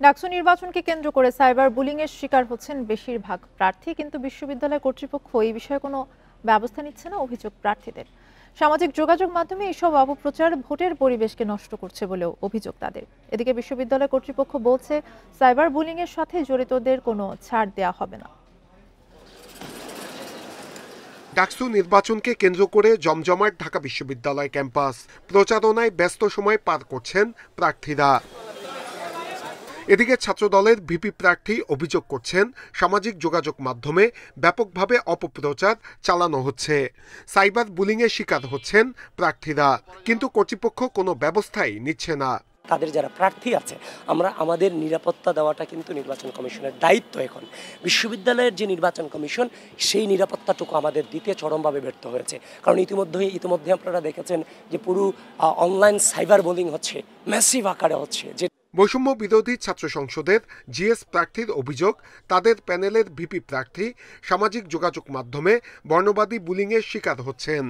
ডাকসু নির্বাচনকে কেন্দ্র করে সাইবার বুলিংয়ের শিকার হচ্ছেন বেশিরভাগ প্রার্থী, কিন্তু বিশ্ববিদ্যালয় কর্তৃপক্ষ এই বিষয়ে কোনো ব্যবস্থা নিচ্ছে না অভিযোগ প্রার্থীদের। সামাজিক যোগাযোগ মাধ্যমে এসব অপপ্রচার ভোটের পরিবেশকে নষ্ট করছে বলেও অভিযোগ তাদের। এদিকে বিশ্ববিদ্যালয় কর্তৃপক্ষ বলছে সাইবার বুলিংয়ের সাথে জড়িতদের কোনো ছাড় দেওয়া হবে না। ডাকসু নির্বাচনকে কেন্দ্র করে জমজমাট ঢাকা বিশ্ববিদ্যালয় ক্যাম্পাস। প্রচারণায় ব্যস্ত সময় পার করছেন প্রার্থীরা। এদিকে ছাত্রদলের ভিপি প্রার্থী অভিযোগ করছেন সামাজিক যোগাযোগ মাধ্যমে ব্যাপকভাবে অপপ্রচার চালানো হচ্ছে। সাইবার বুলিংয়ের শিকার হচ্ছেন প্রার্থীরা, কিন্তু কর্তৃপক্ষ কোনো ব্যবস্থাই নিচ্ছে না। তাদের যারা প্রার্থী আছে, আমরা আমাদের নিরাপত্তা দেওয়াটা কিন্তু নির্বাচন কমিশনের দায়িত্ব। এখন বিশ্ববিদ্যালয়ের যে নির্বাচন কমিশন, সেই নিরাপত্তাটুকু আমাদের দিতে চরমভাবে ব্যর্থ হয়েছে। কারণ ইতিমধ্যে আপনারা দেখেছেন যে পুরো অনলাইন সাইবার বুলিং হচ্ছে, ম্যাসিভ আকারে হচ্ছে। যে বৈষম্য বিরোধী ছাত্র সংসদের জিএস প্রার্থীর অভিযোগ, তাদের প্যানেলের ভিপি প্রার্থী সামাজিক যোগাযোগ মাধ্যমে বর্ণবাদী বুলিংয়ের শিকার হচ্ছেন।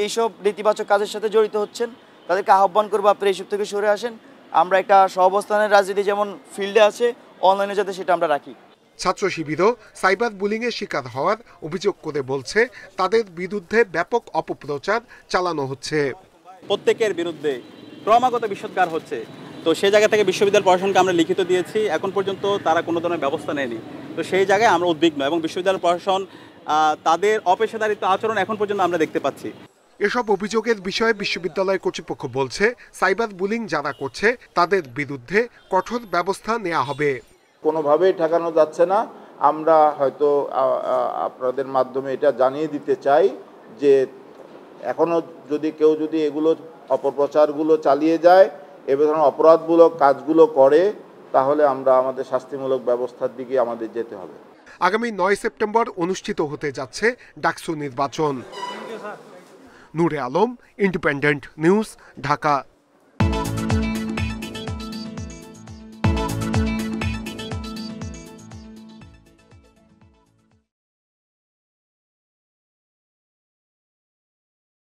এইসব নেতিবাচক কাজের সাথে জড়িত হচ্ছেন, তাদেরকে আহ্বান করবো আপনারা এইসব থেকে সরে আসেন। আমরা একটা সহাবস্থানের রাজনীতি যেমন ফিল্ডে আছে, অনলাইনে যাতে সেটা আমরা রাখি। ছাত্র শিবিরও সাইবার বুলিংয়ের শিকার হওয়ার অভিযোগ করে বলছে তাদের বিরুদ্ধে ব্যাপক অপপ্রচার চালানো হচ্ছে। প্রত্যেকের বিরুদ্ধে ক্রমাগত বিষোদ্গার হচ্ছে। তো সেই জায়গা থেকে বিশ্ববিদ্যালয় প্রশাসনকে আমরা লিখিত দিয়েছি, এখন পর্যন্ত তারা কোনো ধরনের ব্যবস্থা নেয়নি। তো সেই জায়গায় আমরা উদ্বিগ্ন এবং বিশ্ববিদ্যালয় প্রশাসন তাদের অপেশাদারিত্ব আচরণ এখন পর্যন্ত আমরা দেখতে পাচ্ছি। এসব অভিযোগের বিষয়ে বিশ্ববিদ্যালয় কর্তৃপক্ষ বলছে সাইবার বুলিং যারা করছে তাদের বিরুদ্ধে কঠোর ব্যবস্থা নেওয়া হবে। কোনোভাবেই ঠেকানো যাচ্ছে না। আমরা হয়তো আপনাদের মাধ্যমে এটা জানিয়ে দিতে চাই যে এখনো কেউ যদি এগুলো অপপ্রচারগুলো চালিয়ে যায়, এ ধরনের অপরাধমূলক কাজগুলো করে, তাহলে আমরা আমাদের শাস্তিমূলক ব্যবস্থার দিকে আমাদের যেতে হবে। আগামী 9 সেপ্টেম্বর অনুষ্ঠিত হতে যাচ্ছে ডাকসু নির্বাচন। নূরে আলম, ইন্ডিপেন্ডেন্ট নিউজ, ঢাকা।